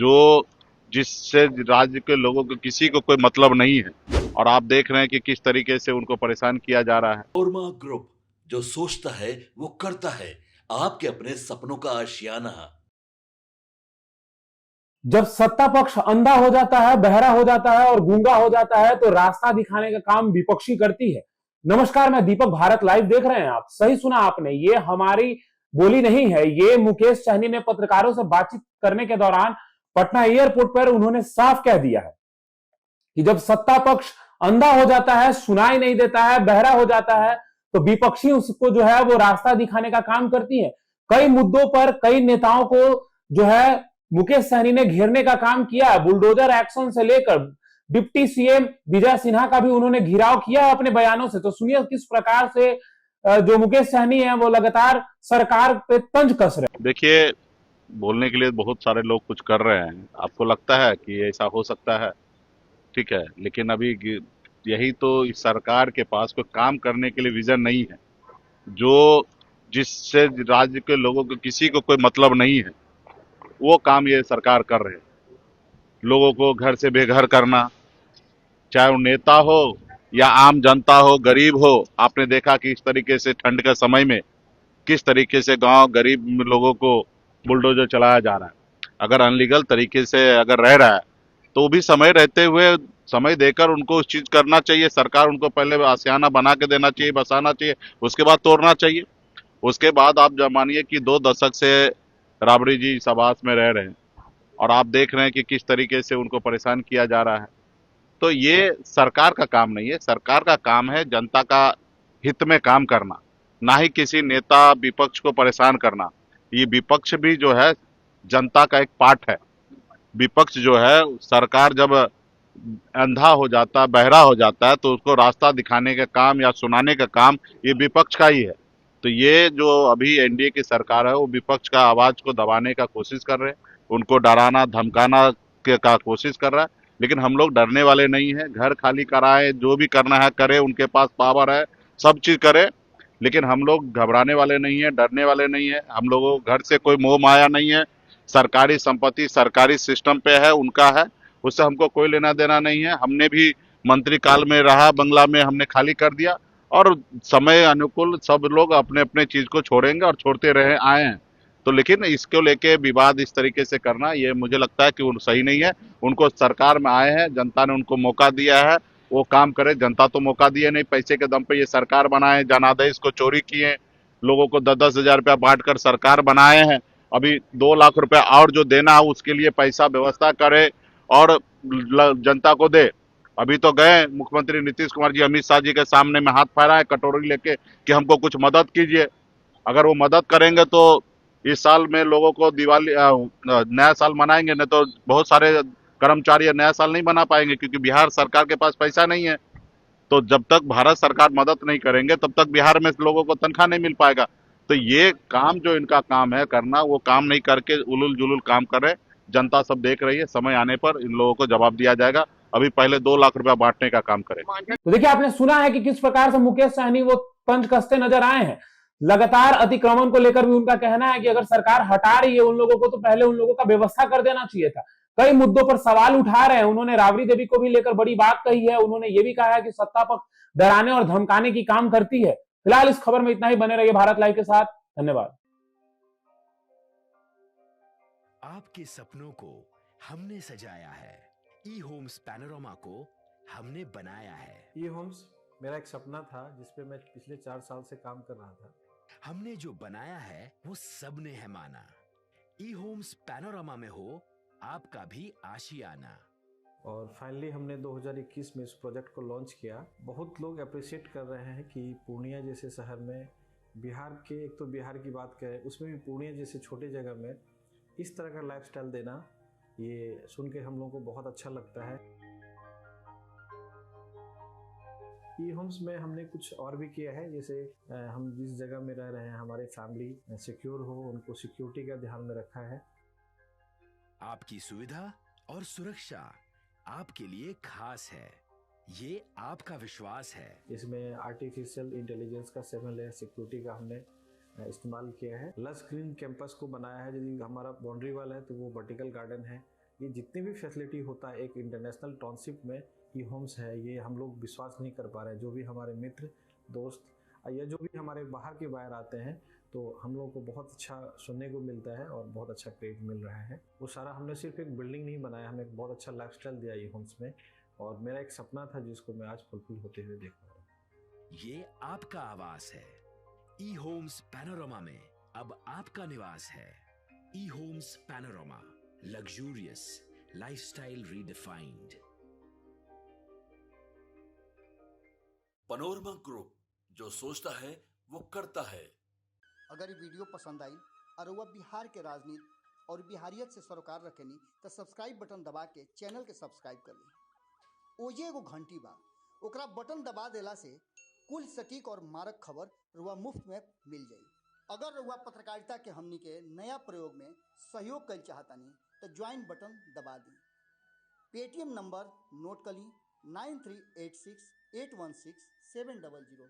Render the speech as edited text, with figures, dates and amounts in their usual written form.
जो जिससे राज्य के लोगों को किसी को कोई मतलब नहीं है। और आप देख रहे हैं कि किस तरीके से उनको परेशान किया जा रहा है। ओरमा ग्रुप, जो सोचता है वो करता है। आपके अपने सपनों का आशियाना। जब सत्ता पक्ष अंधा हो जाता है, बहरा हो जाता है और गूंगा हो जाता है तो रास्ता दिखाने का काम विपक्षी करती है। नमस्कार, मैं दीपक, भारत लाइव देख रहे हैं आप। सही सुना आपने, ये हमारी बोली नहीं है। ये मुकेश सहनी ने पत्रकारों से बातचीत करने के दौरान पटना एयरपोर्ट पर उन्होंने साफ कह दिया है कि जब सत्ता पक्ष अंधा हो जाता है, सुनाई नहीं देता है, बहरा हो जाता है, तो विपक्षी उसको जो है वो रास्ता दिखाने का काम करती है। कई मुद्दों पर कई नेताओं को जो है मुकेश सहनी ने घेरने का काम किया है। बुलडोजर एक्शन से लेकर डिप्टी सीएम विजय सिन्हा का भी उन्होंने घिराव किया है अपने बयानों से। तो सुनिए किस प्रकार से जो मुकेश सहनी है वो लगातार सरकार पे तंज कस रहे हैं। देखिए, बोलने के लिए बहुत सारे लोग कुछ कर रहे हैं। आपको लगता है कि ऐसा हो सकता है, ठीक है, लेकिन अभी यही तो इस सरकार के पास कोई काम करने के लिए विजन नहीं है। जो जिससे राज्य के लोगों को किसी को कोई मतलब नहीं है, वो काम ये सरकार कर रहे हैं। लोगों को घर से बेघर करना, चाहे वो नेता हो या आम जनता हो, गरीब हो। आपने देखा कि इस तरीके से ठंड के समय में किस तरीके से गांव गरीब लोगों को बुलडोजर चलाया जा रहा है। अगर अनलीगल तरीके से अगर रह रहा है तो भी समय रहते हुए समय देकर उनको उस चीज करना चाहिए। सरकार उनको पहले आशियाना बना के देना चाहिए, बसाना चाहिए, उसके बाद तोड़ना चाहिए। उसके बाद आप मानिए कि 2 दशक से राबड़ी जी इस आवास में रह रहे हैं और आप देख रहे हैं कि किस तरीके से उनको परेशान किया जा रहा है। तो ये सरकार का काम नहीं है। सरकार का काम है जनता का हित में काम करना, ना ही किसी नेता विपक्ष को परेशान करना। ये विपक्ष भी जो है जनता का एक पार्ट है। विपक्ष जो है, सरकार जब अंधा हो जाता है, बहरा हो जाता है, तो उसको रास्ता दिखाने का काम या सुनाने का काम ये विपक्ष का ही है। तो ये जो अभी एनडीए की सरकार है वो विपक्ष का आवाज को दबाने का कोशिश कर रहे हैं, उनको डराना धमकाना का कोशिश कर रहा है। लेकिन हम लोग डरने वाले नहीं है। घर खाली कराए, जो भी करना है करे, उनके पास पावर है, सब चीज करे। लेकिन हम लोग घबराने वाले नहीं है, डरने वाले नहीं है। हम लोगों को घर से कोई मोह माया नहीं है। सरकारी संपत्ति सरकारी सिस्टम पे है, उनका है, उससे हमको कोई लेना देना नहीं है। हमने भी मंत्री काल में रहा, बंगला में हमने खाली कर दिया। और समय अनुकूल सब लोग अपने अपने चीज को छोड़ेंगे और छोड़ते रहे आए हैं। तो लेकिन इसको लेके विवाद इस तरीके से करना, ये मुझे लगता है कि वो सही नहीं है। उनको सरकार में आए हैं, जनता ने उनको मौका दिया है, वो काम करे। जनता तो मौका दिए नहीं, पैसे के दम पे ये सरकार बनाए, जनादेश को चोरी किए, लोगों को 10-10 हजार रुपया बांट कर सरकार बनाए हैं। अभी 2 लाख रुपया और जो देना है उसके लिए पैसा व्यवस्था करे और जनता को दे। अभी तो गए मुख्यमंत्री नीतीश कुमार जी अमित शाह जी के सामने में हाथ फैलाए कटोरी लेके कि हमको कुछ मदद कीजिए। अगर वो मदद करेंगे तो इस साल में लोगों को दिवाली नया साल मनाएंगे, नहीं तो बहुत सारे कर्मचारी नया साल नहीं मना पाएंगे क्योंकि बिहार सरकार के पास पैसा नहीं है। तो जब तक भारत सरकार मदद नहीं करेंगे तब तक बिहार में लोगों को तनख्वाह नहीं मिल पाएगा। तो ये काम जो इनका काम है करना, वो काम नहीं करके उलुल जुलुल काम कर रहे। जनता सब देख रही है, समय आने पर इन लोगों को जवाब दिया जाएगा। अभी पहले 2 लाख रुपया बांटने का काम करें। तो देखिए, आपने सुना है कि किस प्रकार से मुकेश सहनी वो तंज कसते नजर आए हैं। लगातार अतिक्रमण को लेकर भी उनका कहना है कि अगर सरकार हटा रही है उन लोगों को तो पहले उन लोगों का व्यवस्था कर देना चाहिए था। कई मुद्दों पर सवाल उठा रहे हैं। उन्होंने राबड़ी देवी को भी लेकर बड़ी बात कही है। उन्होंने ये भी कहा है कि सत्ता पक्ष डराने और धमकाने की काम करती है। फिलहाल इस खबर में इतना ही। बने रहिए भारत लाइव के साथ। धन्यवाद। आपके सपनों को हमने सजाया है। ई होम्स पैनोरामा को हमने बनाया है। ई होम्स मेरा एक सपना था जिस पे मैं पिछले 4 साल से काम कर रहा था। हमने जो बनाया है वो सबने है माना। ई होम्स पैनोरामा में हो आपका भी आशियाना। और फाइनली हमने 2021 में इस प्रोजेक्ट को लॉन्च किया। बहुत लोग अप्रिशिएट कर रहे हैं कि पूर्णिया जैसे शहर में, बिहार के, एक तो बिहार की बात करें उसमें भी पूर्णिया जैसे छोटे जगह में इस तरह का लाइफस्टाइल देना, ये सुन के हम लोगों को बहुत अच्छा लगता है। ई होम्स में हमने कुछ और भी किया है, जैसे हम जिस जगह में रह रहे हैं हमारे फैमिली सिक्योर हो, उनको सिक्योरिटी का ध्यान में रखा है। आपकी सुविधा और सुरक्षा आपके लिए खास है, ये आपका विश्वास है। इसमें आर्टिफिशियल इंटेलिजेंस का 7 लेयर सिक्योरिटी का हमने इस्तेमाल किया है। लस ग्रीन कैंपस को बनाया है। यदि हमारा बाउंड्री वाल है तो वो वर्टिकल गार्डन है, ये जितनी भी फैसिलिटी होता है एक इंटरनेशनल टाउनशिप में, ई होम्स है, ये हम लोग विश्वास नहीं कर पा रहे हैं। जो भी हमारे मित्र दोस्त या जो भी हमारे बाहर के बाहर आते हैं, तो हम लोगों को बहुत अच्छा सुनने को मिलता है और बहुत अच्छा क्रेडिट मिल रहा है। वो सारा हमने सिर्फ एक बिल्डिंग नहीं बनाया, हमें एक बहुत अच्छा लाइफस्टाइल दिया ई होम्स में, और मेरा एक सपना था जिसको मैं आज फुलफिल होते हुए देख पा रहा हूँ। ये आपका आवास है। ई होम्स पैनोरामा में अब आपका निवास है। E Homes Panorama, luxurious lifestyle redefined. Panorama group, जो सोचता है वो करता है। अगर ये वीडियो पसंद आई और वह बिहार के राजनीति और बिहारियत से सरोकार रखेनी तो सब्सक्राइब बटन दबा के चैनल के सब्सक्राइब कर ली। ओजे एगो घंटी बा, ओकरा बटन दबा देला से कुल सटीक और मारक खबर रुआ मुफ्त में मिल जाई। अगर रुआ पत्रकारिता के हमनी के नया प्रयोग में सहयोग कर चाहतानी तो ज्वाइन बटन दबा दी। पेटीएम नंबर नोट कर ली 9386816700।